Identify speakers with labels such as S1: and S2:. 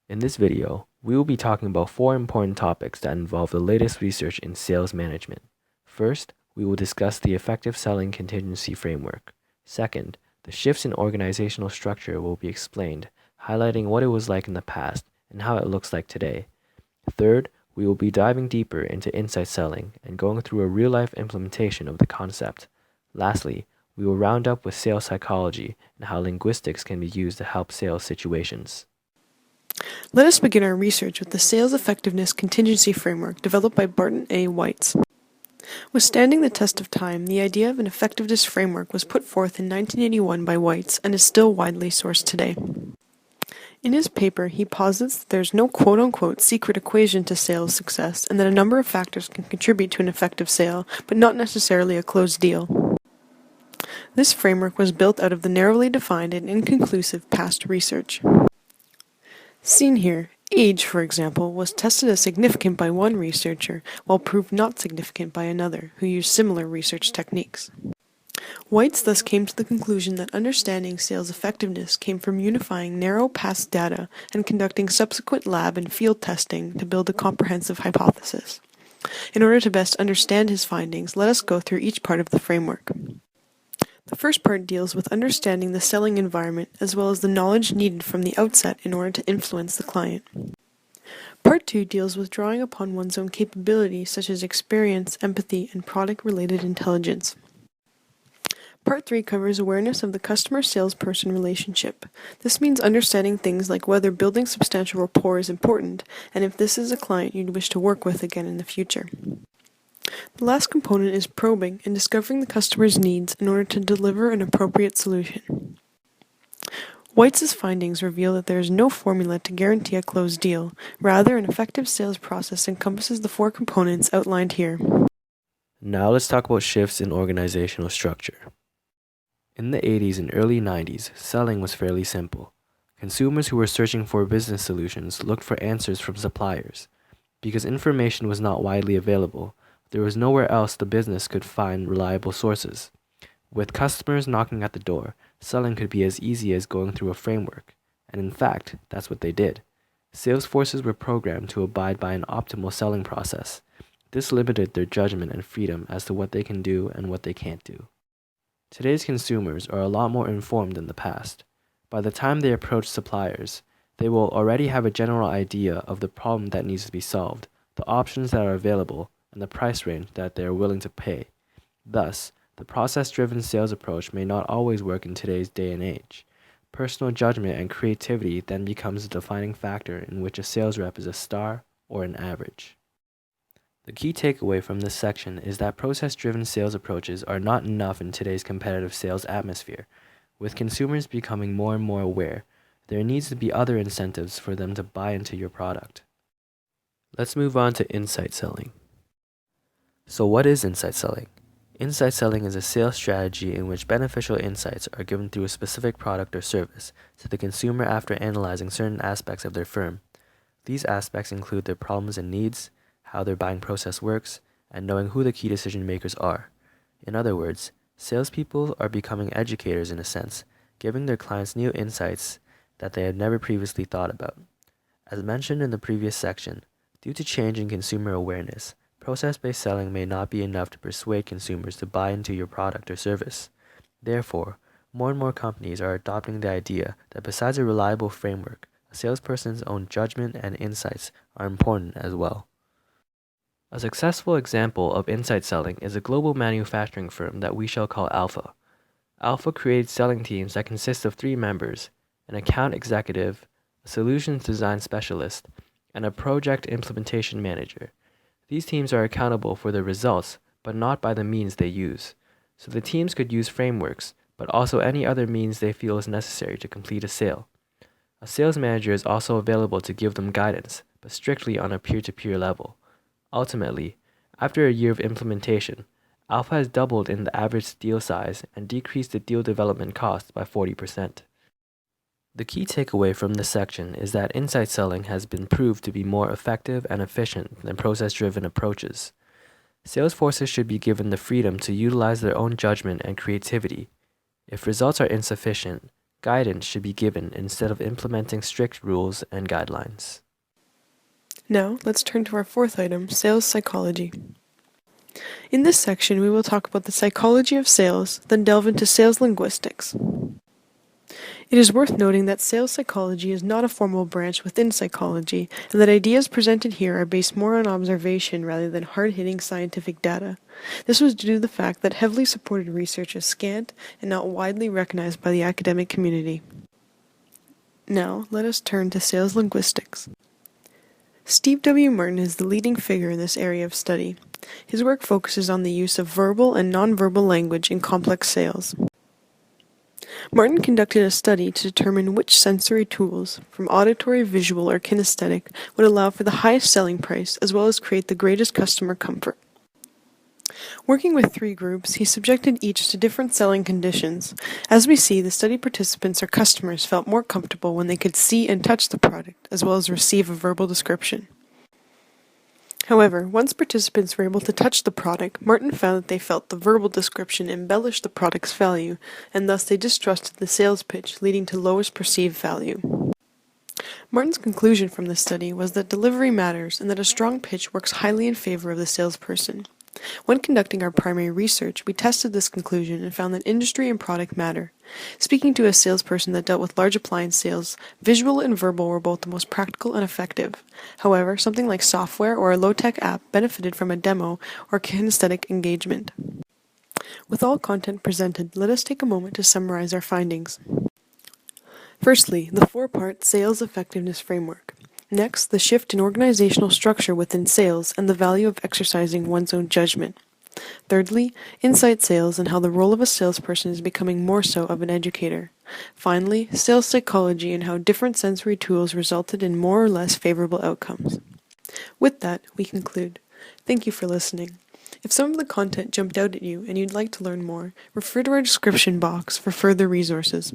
S1: In this video, we will be talking about 4 important topics that involve the latest research in sales management. First, we will discuss the effective selling contingency framework. Second, the shifts in organizational structure will be explained, highlighting what it was like in the past and how it looks like today. Third, we will be diving deeper into insight selling and going through a real-life implementation of the concept. Lastly, we will round up with sales psychology and how linguistics can be used to help sales situations.
S2: Let us begin our research with the Sales Effectiveness Contingency Framework developed by Barton A. Weitz. Withstanding the test of time, the idea of an effectiveness framework was put forth in 1981 by Weitz and is still widely sourced today. In his paper, he posits that there is no quote-unquote secret equation to sales success and that a number of factors can contribute to an effective sale, but not necessarily a closed deal. This framework was built out of the narrowly defined and inconclusive past research. Seen here, age, for example, was tested as significant by one researcher, while proved not significant by another, who used similar research techniques. Weitz thus came to the conclusion that understanding sales effectiveness came from unifying narrow past data and conducting subsequent lab and field testing to build a comprehensive hypothesis. In order to best understand his findings, let us go through each part of the framework. The first part deals with understanding the selling environment as well as the knowledge needed from the outset in order to influence the client. Part 2 deals with drawing upon one's own capabilities such as experience, empathy, and product-related intelligence. Part 3 covers awareness of the customer-salesperson relationship. This means understanding things like whether building substantial rapport is important and if this is a client you'd wish to work with again in the future. The last component is probing and discovering the customer's needs in order to deliver an appropriate solution. Weitz's findings reveal that there is no formula to guarantee a closed deal. Rather, an effective sales process encompasses the 4 components outlined here.
S1: Now let's talk about shifts in organizational structure. In the 80s and early 90s, selling was fairly simple. Consumers who were searching for business solutions looked for answers from suppliers. Because information was not widely available, there was nowhere else the business could find reliable sources. With customers knocking at the door, selling could be as easy as going through a framework. And in fact, that's what they did. Sales forces were programmed to abide by an optimal selling process. This limited their judgment and freedom as to what they can do and what they can't do. Today's consumers are a lot more informed than the past. By the time they approach suppliers, they will already have a general idea of the problem that needs to be solved, the options that are available, and the price range that they are willing to pay. Thus, the process-driven sales approach may not always work in today's day and age. Personal judgment and creativity then becomes a defining factor in which a sales rep is a star or an average. The key takeaway from this section is that process-driven sales approaches are not enough in today's competitive sales atmosphere. With consumers becoming more and more aware, there needs to be other incentives for them to buy into your product. Let's move on to insight selling. So what is insight selling? Insight selling is a sales strategy in which beneficial insights are given through a specific product or service to the consumer after analyzing certain aspects of their firm. These aspects include their problems and needs, how their buying process works, and knowing who the key decision makers are. In other words, salespeople are becoming educators in a sense, giving their clients new insights that they had never previously thought about. As mentioned in the previous section, due to change in consumer awareness, process-based selling may not be enough to persuade consumers to buy into your product or service. Therefore, more and more companies are adopting the idea that besides a reliable framework, a salesperson's own judgment and insights are important as well. A successful example of insight selling is a global manufacturing firm that we shall call Alpha. Alpha creates selling teams that consist of 3 members, an account executive, a solutions design specialist, and a project implementation manager. These teams are accountable for the results, but not by the means they use. So the teams could use frameworks, but also any other means they feel is necessary to complete a sale. A sales manager is also available to give them guidance, but strictly on a peer-to-peer level. Ultimately, after a year of implementation, Alpha has doubled in the average deal size and decreased the deal development cost by 40%. The key takeaway from this section is that insight selling has been proved to be more effective and efficient than process-driven approaches. Sales forces should be given the freedom to utilize their own judgment and creativity. If results are insufficient, Guidance should be given instead of implementing strict rules and guidelines.
S2: Now, let's turn to our fourth item, sales psychology. In this section, we will talk about the psychology of sales, then delve into sales linguistics. It is worth noting that sales psychology is not a formal branch within psychology, and that ideas presented here are based more on observation rather than hard-hitting scientific data. This was due to the fact that heavily supported research is scant and not widely recognized by the academic community. Now, let us turn to sales linguistics. Steve W. Martin is the leading figure in this area of study. His work focuses on the use of verbal and nonverbal language in complex sales. Martin conducted a study to determine which sensory tools, from auditory, visual, or kinesthetic, would allow for the highest selling price as well as create the greatest customer comfort. Working with 3 groups, he subjected each to different selling conditions. As we see, the study participants or customers felt more comfortable when they could see and touch the product, as well as receive a verbal description. However, once participants were able to touch the product, Martin found that they felt the verbal description embellished the product's value, and thus they distrusted the sales pitch, leading to lowest perceived value. Martin's conclusion from this study was that delivery matters and that a strong pitch works highly in favor of the salesperson. When conducting our primary research, we tested this conclusion and found that industry and product matter. Speaking to a salesperson that dealt with large appliance sales, visual and verbal were both the most practical and effective. However, something like software or a low-tech app benefited from a demo or kinesthetic engagement. With all content presented, let us take a moment to summarize our findings. Firstly, the 4-part sales effectiveness framework. Next, the shift in organizational structure within sales and the value of exercising one's own judgment. Thirdly, inside sales and how the role of a salesperson is becoming more so of an educator. Finally, sales psychology and how different sensory tools resulted in more or less favorable outcomes. With that, we conclude. Thank you for listening. If some of the content jumped out at you and you'd like to learn more, refer to our description box for further resources.